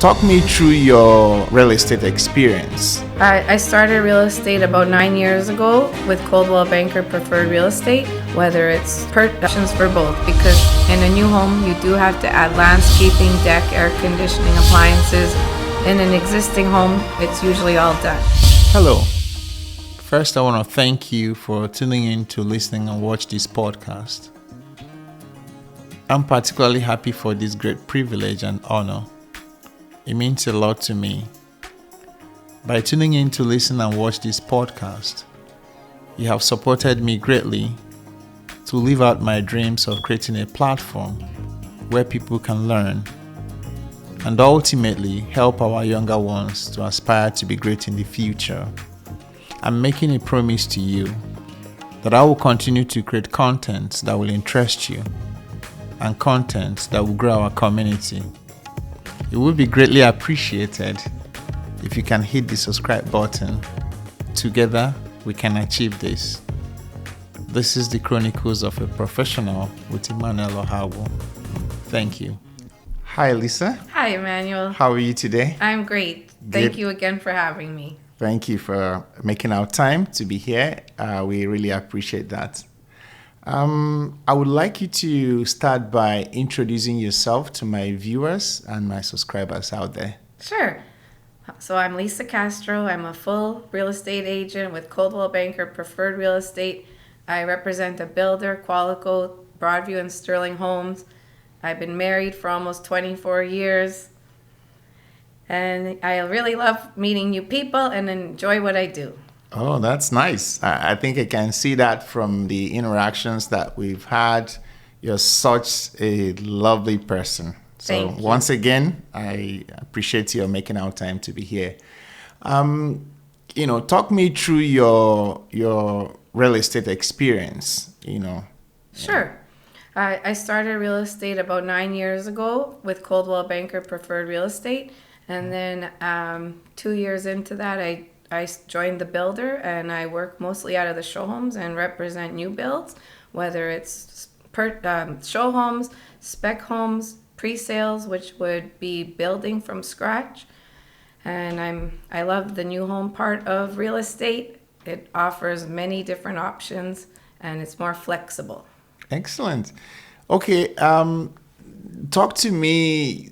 Talk me through your real estate experience. I started real estate about 9 years ago with Coldwell Banker Preferred Real Estate, whether it's options for both, because in a new home you do have to add landscaping, deck, air conditioning, appliances. In an existing home, it's usually all done. Hello. First, I want to thank you for tuning in to listening and watch this podcast. I'm particularly happy for this great privilege and honor. It means a lot to me. By tuning in to listen and watch this podcast, you have supported me greatly to live out my dreams of creating a platform where people can learn and ultimately help our younger ones to aspire to be great in the future. I'm making a promise to you that I will continue to create content that will interest you and content that will grow our community. It would be greatly appreciated if you can hit the subscribe button. Together, we can achieve this. This is the Chronicles of a Professional with Emmanuel Ohawo. Thank you. Hi, Lisa. Hi, Emmanuel. How are you today? I'm great. Thank you again for having me. Thank you for making our time to be here. We really appreciate that. I would like you to start by introducing yourself to my viewers and my subscribers out there. Sure. So I'm Lisa Castro. I'm a full real estate agent with Coldwell Banker Preferred Real Estate. I represent a builder, Qualico, Broadview, and Sterling Homes. I've been married for almost 24 years. And I really love meeting new people and enjoy what I do. Oh, that's nice. I think I can see that from the interactions that we've had. You're such a lovely person. So once again, I appreciate you making our time to be here. Talk me through your real estate experience, Sure. I started real estate about 9 years ago with Coldwell Banker Preferred Real Estate. And then 2 years into that, I joined the builder, and I work mostly out of the show homes and represent new builds, whether it's show homes, spec homes, pre-sales, which would be building from scratch. And I love the new home part of real estate. It offers many different options, and it's more flexible. Excellent. Okay, talk to me.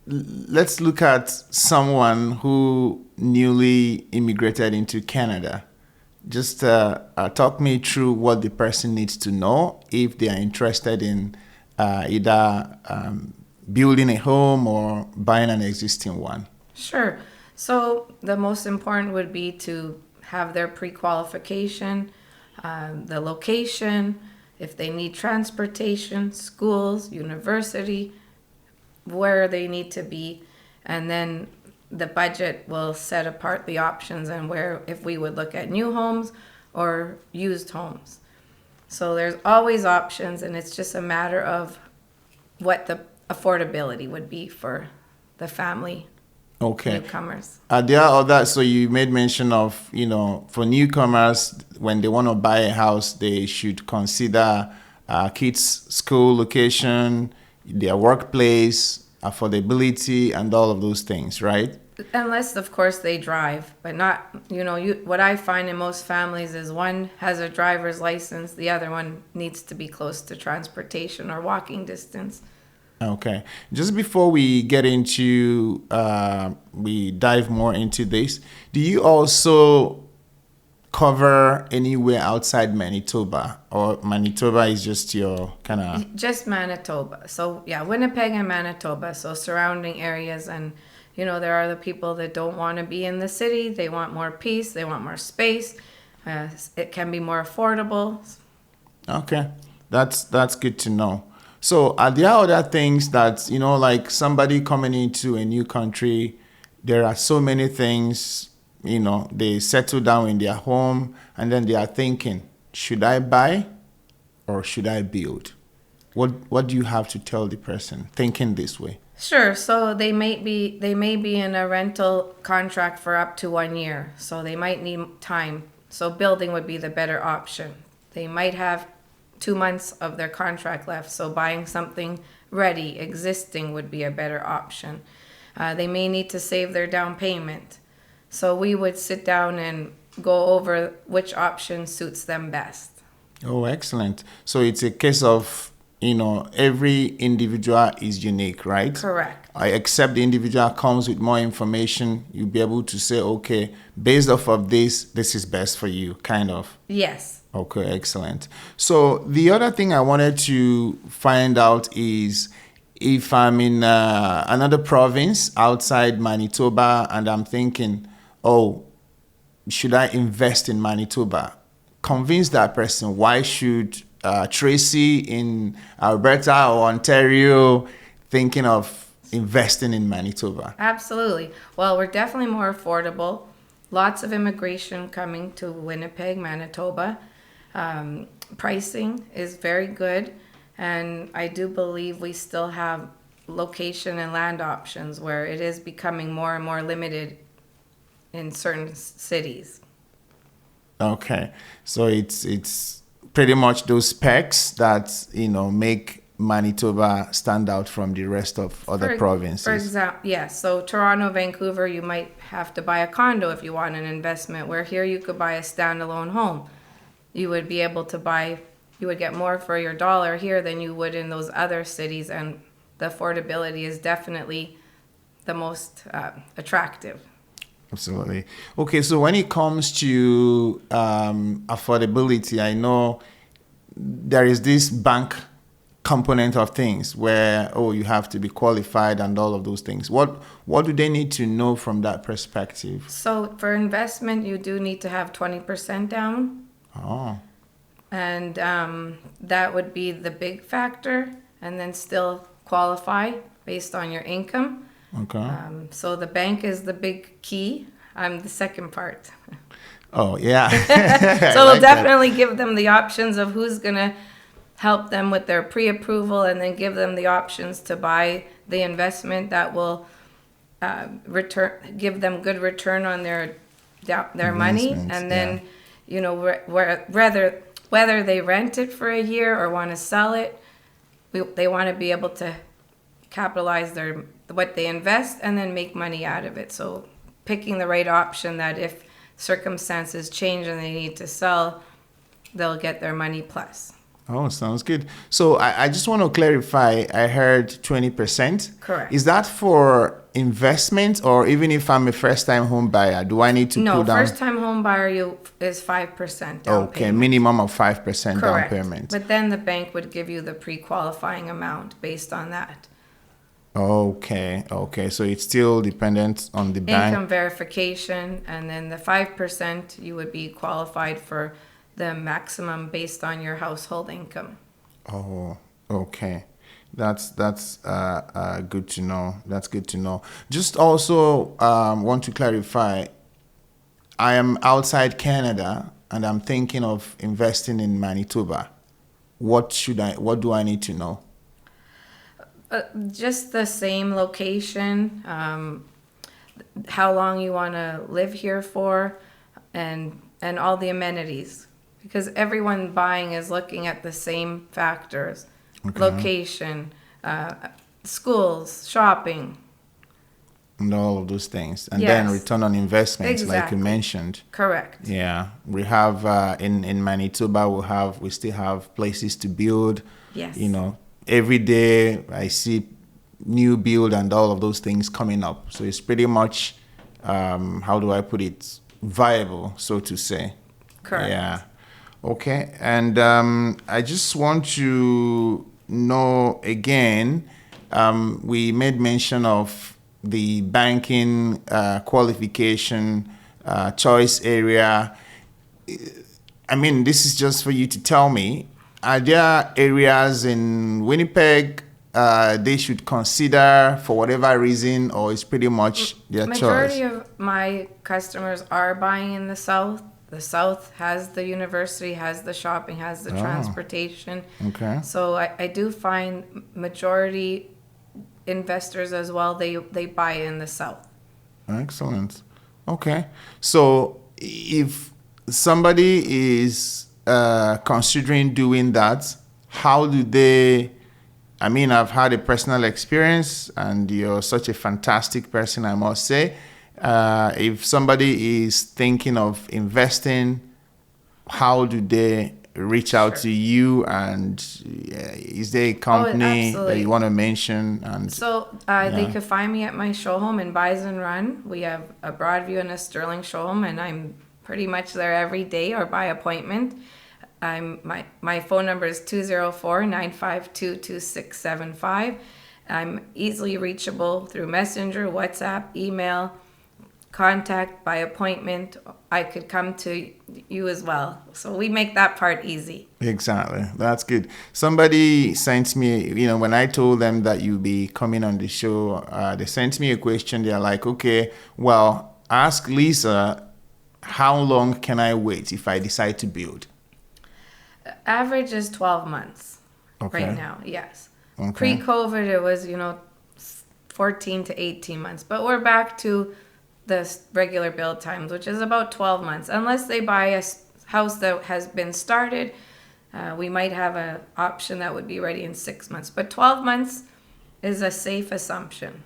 Let's look at someone who newly immigrated into Canada. Just talk me through what the person needs to know if they are interested in either building a home or buying an existing one. Sure. So the most important would be to have their pre-qualification, the location, if they need transportation, schools, university, where they need to be, and then the budget will set apart the options and where if we would look at new homes or used homes. So there's always options, and it's just a matter of what the affordability would be for the family. Okay. Newcomers. There are other, so you made mention of, for newcomers, when they want to buy a house, they should consider kids' school location, their workplace, affordability, and all of those things, right? Unless, of course, they drive, but not, what I find in most families is one has a driver's license, the other one needs to be close to transportation or walking distance. Okay. Just before we get into, we dive more into this, do you also cover anywhere outside Manitoba, or Manitoba is just your kind of... Just Manitoba. So yeah, Winnipeg and Manitoba, so surrounding areas. And there are the people that don't want to be in the city, they want more peace, they want more space, it can be more affordable. Okay, that's good to know. So are there other things that, like somebody coming into a new country, there are so many things, they settle down in their home and then they are thinking, should I buy or should I build? What do you have to tell the person thinking this way? Sure. So they may be in a rental contract for up to 1 year. So they might need time. So building would be the better option. They might have 2 months of their contract left. So buying something ready, existing would be a better option. They may need to save their down payment. So we would sit down and go over which option suits them best. Oh, excellent. So it's a case of, every individual is unique, right? Correct. I accept the individual comes with more information. You'll be able to say, okay, based off of this is best for you, kind of. Yes. Okay, excellent. So the other thing I wanted to find out is if I'm in another province outside Manitoba and I'm thinking, oh, should I invest in Manitoba? Convince that person. Why should Tracy in Alberta or Ontario thinking of investing in Manitoba? Absolutely. Well, we're definitely more affordable. Lots of immigration coming to Winnipeg, Manitoba. Pricing is very good. And I do believe we still have location and land options where it is becoming more and more limited in certain cities. Okay, so it's pretty much those specs that make Manitoba stand out from the rest of other provinces. For example, yes. So Toronto, Vancouver, you might have to buy a condo if you want an investment. Where here you could buy a standalone home. You would be able to you would get more for your dollar here than you would in those other cities, and the affordability is definitely the most attractive. Absolutely. Okay, so when it comes to affordability, I know there is this bank component of things where, you have to be qualified and all of those things. What do they need to know from that perspective? So for investment, you do need to have 20% down. Oh. And that would be the big factor, and then still qualify based on your income. Okay. So the bank is the big key. I'm the second part. Oh, yeah. So we'll definitely give them the options of who's going to help them with their pre-approval, and then give them the options to buy the investment that will give them good return on their money. And then, whether they rent it for a year or want to sell it, they want to be able to capitalize what they invest and then make money out of it. So picking the right option that if circumstances change and they need to sell, they'll get their money plus. Oh, sounds good. So I just want to clarify, I heard 20%. Correct. Is that for investment, or even if I'm a first-time home buyer, do I need to put down? No, first-time home buyer is 5% down payment. Minimum of 5% Correct. down payment. But then the bank would give you the pre-qualifying amount based on that. Okay. So it's still dependent on the bank. Income verification, and then the 5% you would be qualified for the maximum based on your household income. Oh, okay. That's good to know. That's good to know. Just also want to clarify, I am outside Canada and I'm thinking of investing in Manitoba. What do I need to know? Just the same location, how long you want to live here for, and all the amenities. Because everyone buying is looking at the same factors. Okay. Location, schools, shopping. And all of those things. And yes. Then return on investment, exactly. Like you mentioned. Correct. Yeah. We have, in Manitoba, we still have places to build. Yes. Every day I see new build and all of those things coming up. So it's pretty much, how do I put it, viable, so to say. Correct. Yeah. Okay. And I just want to know again, we made mention of the banking qualification choice area. I mean, this is just for you to tell me, are there areas in Winnipeg they should consider for whatever reason, or it's pretty much their choice? Majority of my customers are buying in the South. The South has the university, has the shopping, has the transportation. Okay. So I do find majority investors as well, they buy in the South. Excellent. Okay. So if somebody is considering doing that, how do they I mean, I've had a personal experience, and you're such a fantastic person, I must say. If somebody is thinking of investing, how do they reach out Sure. to you? And is there a company that absolutely. you want to mention? And So they could find me at my show home in Bison Run. We have a Broadview and a Sterling show home, and I'm pretty much there every day or by appointment. My phone number is 204-952-2675. I'm easily reachable through Messenger, WhatsApp, email, contact, by appointment. I could come to you as well. So we make that part easy. Exactly. That's good. Somebody sent me, when I told them that you'll be coming on the show, they sent me a question. They're like, okay, well, ask Lisa, how long can I wait if I decide to build? Average is 12 months Okay. right now, yes. Okay. Pre-COVID, it was, 14 to 18 months. But we're back to the regular build times, which is about 12 months. Unless they buy a house that has been started, we might have an option that would be ready in 6 months. But 12 months is a safe assumption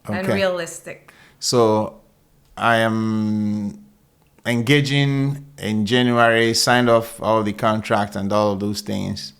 and Okay. realistic. So I am engaging in January, signed off all the contract and all of those things.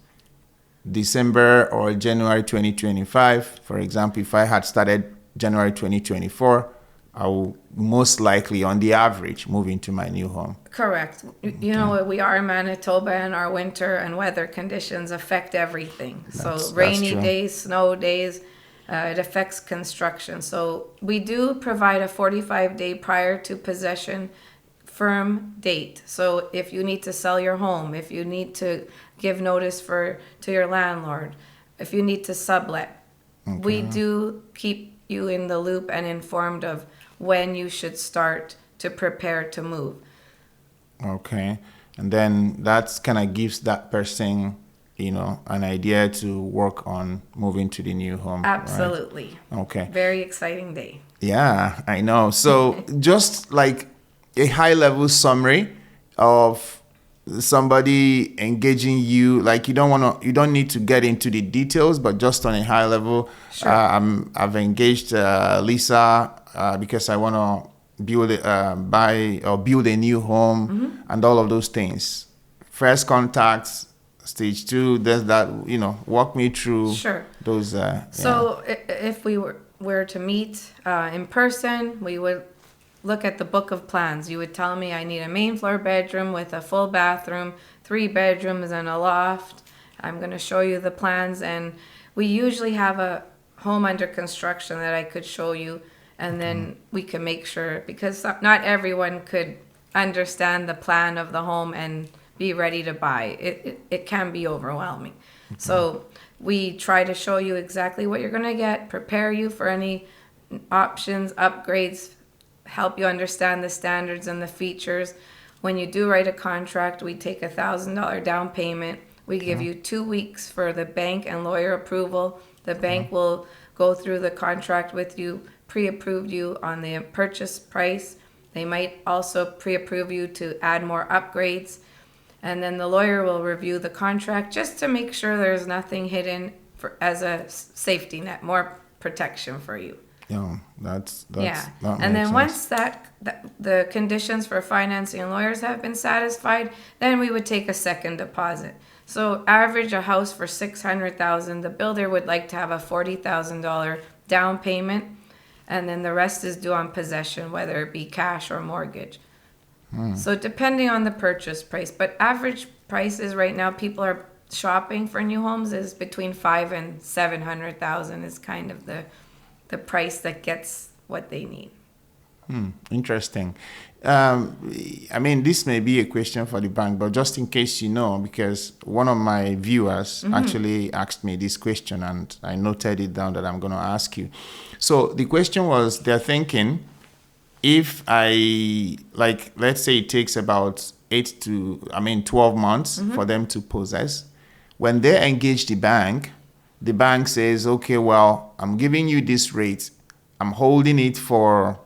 December or January 2025, for example, if I had started January 2024, I will most likely, on the average, move into my new home. Correct. You know, we are in Manitoba, and our winter and weather conditions affect everything. That's Rainy true. days, snow days, it affects construction. So we do provide a 45-day prior to possession firm date. So if you need to sell your home, if you need to give notice to your landlord, if you need to sublet, we do keep you in the loop and informed of when you should start to prepare to move. Okay. And then that kind of gives that person, an idea to work on moving to the new home. right? Absolutely. Okay. Very exciting day. Yeah, I know. So just like a high level summary of somebody engaging you, like you don't need to get into the details, but just on a high level. Sure. I've engaged Lisa because I want to build buy or build a new home and all of those things. First contacts, stage 2, there's that, walk me through Sure. those. So if we were to meet in person, we would look at the book of plans. You would tell me I need a main floor bedroom with a full bathroom, 3 bedrooms and a loft. I'm going to show you the plans, and we usually have a home under construction that I could show you, and then we can make sure, because not everyone could understand the plan of the home and be ready to buy. It can be overwhelming. So we try to show you exactly what you're going to get, prepare you for any options, upgrades, help you understand the standards and the features. When you do write a contract, we take $1,000 down payment. We give you 2 weeks for the bank and lawyer approval. The bank will go through the contract with you, pre-approve you on the purchase price. They might also pre-approve you to add more upgrades. And then the lawyer will review the contract just to make sure there's nothing hidden as a safety net, more protection for you. That's Yeah. that And makes then sense. once the conditions for financing and lawyers have been satisfied, then we would take a second deposit. So average a house for $600,000, the builder would like to have a $40,000 down payment, and then the rest is due on possession, whether it be cash or mortgage. So depending on the purchase price, but average prices right now, people are shopping for new homes is between $500,000 and $700,000 is kind of the price that gets what they need. Interesting. I mean, this may be a question for the bank, but just in case because one of my viewers actually asked me this question, and I noted it down that I'm going to ask you. So the question was, they're thinking, if let's say it takes about 12 months for them to possess. When they engage the bank says, okay, well, I'm giving you this rate. I'm holding it for...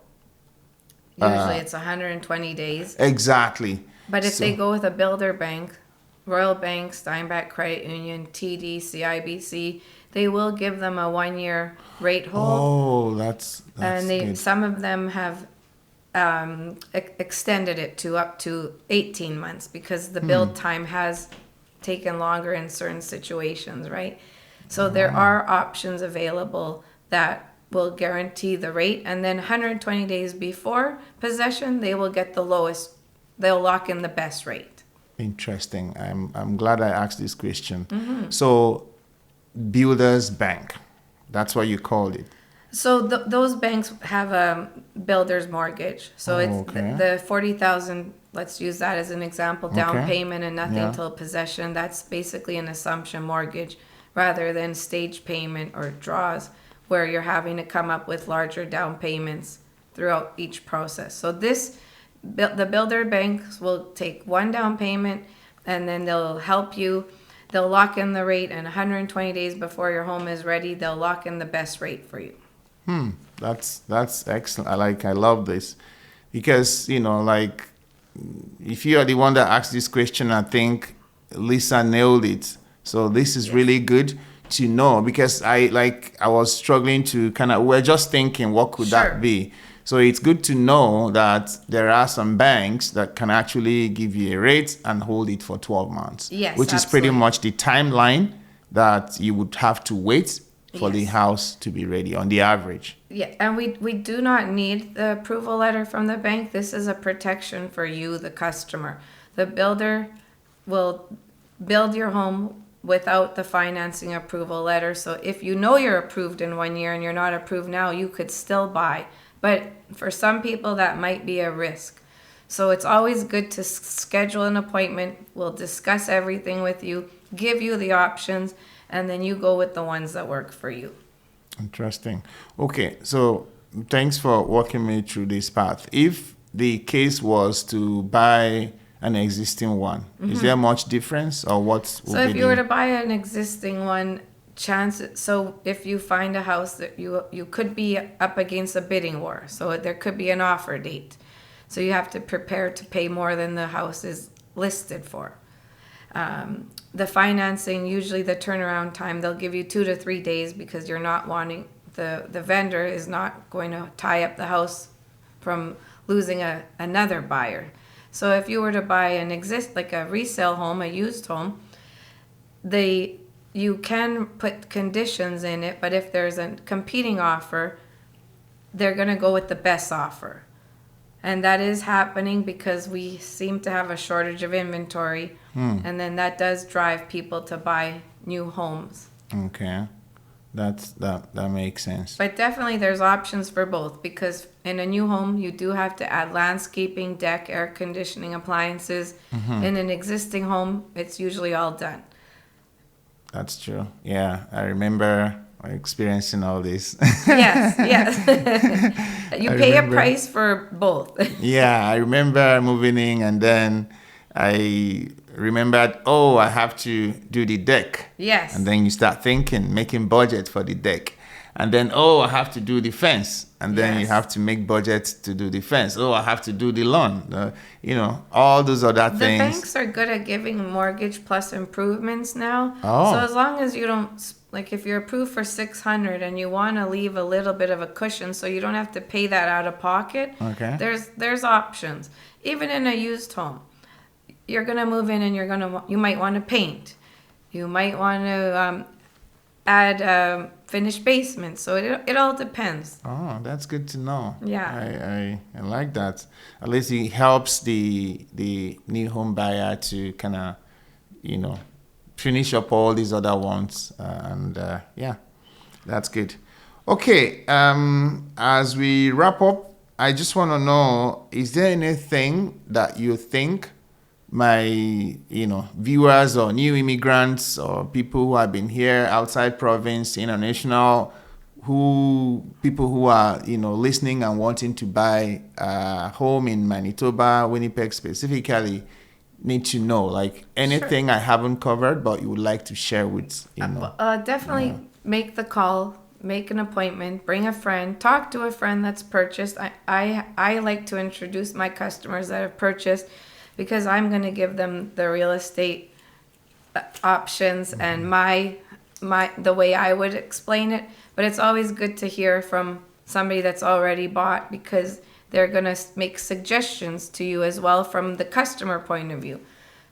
Usually it's 120 days. Exactly. But if they go with a builder bank, Royal Bank, Steinbach Credit Union, TD, CIBC, they will give them a 1-year rate hold. Oh, that's And good. some of them have extended it to up to 18 months because the build time has taken longer in certain situations, right? So there are options available that will guarantee the rate, and then 120 days before possession, they will get the lowest. They'll lock in the best rate. Interesting. I'm glad I asked this question. Mm-hmm. So, Builders Bank, that's what you called it. So those banks have a builder's mortgage. So it's okay. the 40,000. Let's use that as an example. Down Okay. payment and nothing Yeah. till possession. That's basically an assumption mortgage, rather than stage payment or draws, where you're having to come up with larger down payments throughout each process. So the builder banks will take one down payment, and then they'll help you. They'll lock in the rate, and 120 days before your home is ready, they'll lock in the best rate for you. That's excellent. I love this, because if you are the one that asked this question, I think Lisa nailed it. So this is really good to know, because I was struggling to we're just thinking, what could Sure. that be? So it's good to know that there are some banks that can actually give you a rate and hold it for 12 months. Yes, which is pretty absolutely. much the timeline that you would have to wait for the Yes. house to be ready on the average. Yeah, and we do not need the approval letter from the bank. This is a protection for you, the customer. The builder will build your home without the financing approval letter. So if you know you're approved in 1 year and you're not approved now, you could still buy. But for some people, that might be a risk. So it's always good to schedule an appointment. We'll discuss everything with you, give you the options, and then you go with the ones that work for you. Interesting. Okay, so thanks for walking me through this path. If the case was to buy an existing one, is there much difference, or what would So be if you were to buy an existing one, so if you find a house that you could be up against a bidding war, so there could be an offer date. So you have to prepare to pay more than the house is listed for. The financing, usually the turnaround time, they'll give you 2 to 3 days, because you're not wanting, the vendor is not going to tie up the house from losing another buyer. So if you were to buy a resale home, a used home, you can put conditions in it, but if there's a competing offer, they're going to go with the best offer. And that is happening because we seem to have a shortage of inventory. And then that does drive people to buy new homes. Okay, that makes sense. But definitely there's options for both, because in a new home, you do have to add landscaping, deck, air conditioning, appliances. In an existing home, it's usually all done. That's true. Yeah, I remember experiencing all this. Yes. You pay remember. a price for both. Yeah, I remember moving in, and then I remembered, I have to do the deck. Yes. And then you start thinking, making budget for the deck. And then, I have to do the fence. And then you Yes. have to make budget to do the fence. I have to do the lawn. All those other The things. banks are good at giving mortgage plus improvements now. Oh. So as long as you don't, if you're approved for 600 and you want to leave a little bit of a cushion so you don't have to pay that out of pocket, Okay. there's options. Even in a used home, you're going to move in and you might want to paint. You might want to add finished basement. So it all depends. Oh, that's good to know. Yeah. I like that. At least it helps the new home buyer to finish up all these other ones. That's good. Okay, as we wrap up, I just want to know, is there anything that you think my viewers or new immigrants or people who have been here outside province, international, people who are listening and wanting to buy a home in Manitoba, Winnipeg specifically, need to know, like anything Sure. I haven't covered but you would like to share with Definitely make the call, make an appointment, bring a friend, talk to a friend that's purchased. I like to introduce my customers that have purchased, because I'm going to give them the real estate options and my the way I would explain it, but it's always good to hear from somebody that's already bought, because they're going to make suggestions to you as well from the customer point of view.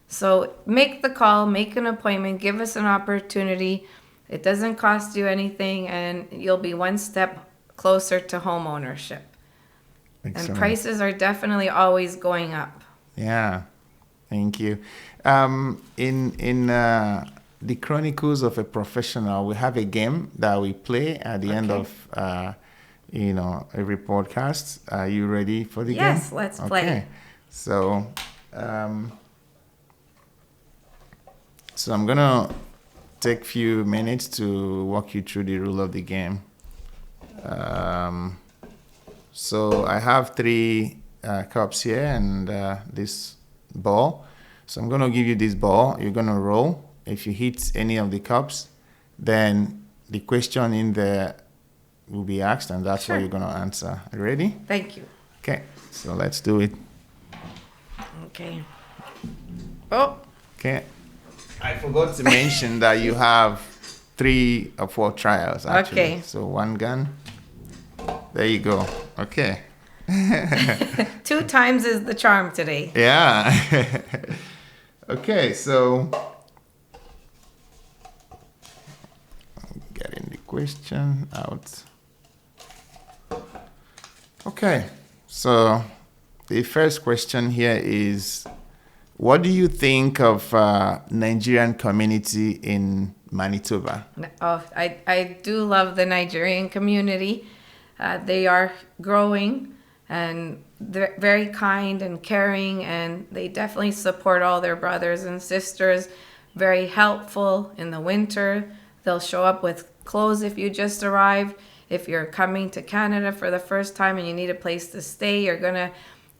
So make the call, make an appointment, give us an opportunity. It doesn't cost you anything, and you'll be one step closer to home ownership. Excellent. And prices are definitely always going up. Yeah, thank you. In the Chronicles of a Professional, we have a game that we play at the end of every podcast. Are you ready for the game? Yes, let's play. So I'm gonna take a few minutes to walk you through the rule of the game. So I have 3 cups here and this ball. So I'm gonna give you this ball. You're gonna roll. If you hit any of the cups, then the question in there will be asked, and that's what you're gonna answer. Ready? Thank you. Okay, so let's do it. Okay. Oh. Okay. I forgot to mention that you have 3 or 4 trials, actually. Okay. So 1 gun. There you go. Okay. 2 times is the charm today. Yeah. Okay, so I'm getting the question out. Okay, so the first question here is, what do you think of Nigerian community in Manitoba? Oh, I do love the Nigerian community. They are growing, and they're very kind and caring, and they definitely support all their brothers and sisters. Very helpful in the winter. They'll show up with clothes if you just arrived. If you're coming to Canada for the first time and you need a place to stay, you're going to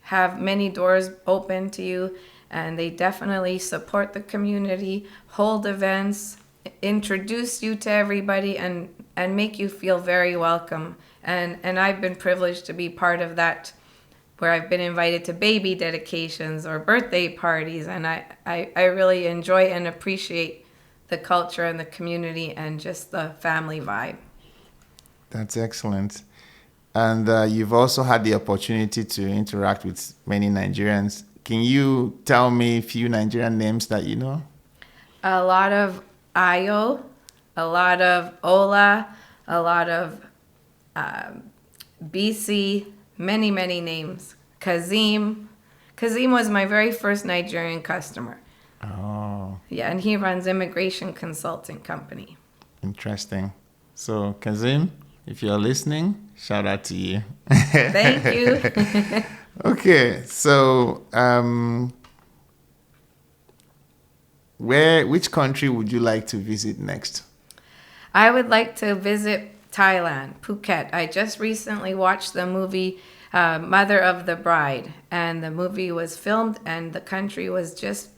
have many doors open to you. And they definitely support the community, hold events, introduce you to everybody, and make you feel very welcome. And I've been privileged to be part of that, where I've been invited to baby dedications or birthday parties. And I really enjoy and appreciate the culture and the community and just the family vibe. That's excellent. And you've also had the opportunity to interact with many Nigerians. Can you tell me a few Nigerian names that you know? A lot of Ayo, a lot of Ola, a lot of BC, many names. Kazim was my very first Nigerian customer. Oh. Yeah, and he runs immigration consulting company. Interesting. So Kazim, if you're listening, shout out to you. Thank you. Okay, so which country would you like to visit next? I would like to visit Thailand, Phuket. I just recently watched the movie Mother of the Bride, and the movie was filmed and the country was just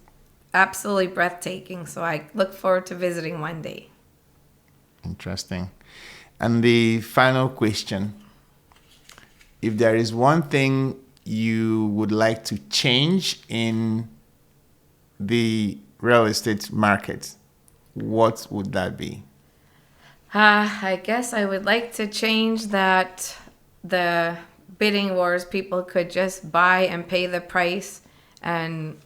absolutely breathtaking. So I look forward to visiting one day. Interesting. And the final question, if there is one thing you would like to change in the real estate market, what would that be? I guess I would like to change that the bidding wars, people could just buy and pay the price and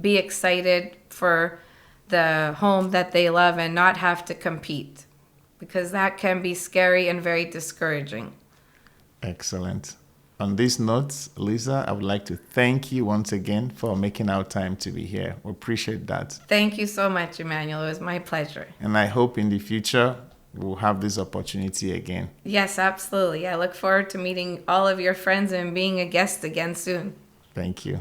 be excited for the home that they love and not have to compete, because that can be scary and very discouraging. Excellent. On this note, Lisa, I would like to thank you once again for making our time to be here. We appreciate that. Thank you so much, Emmanuel. It was my pleasure. And I hope in the future we'll have this opportunity again. Yes, absolutely. I look forward to meeting all of your friends and being a guest again soon. Thank you.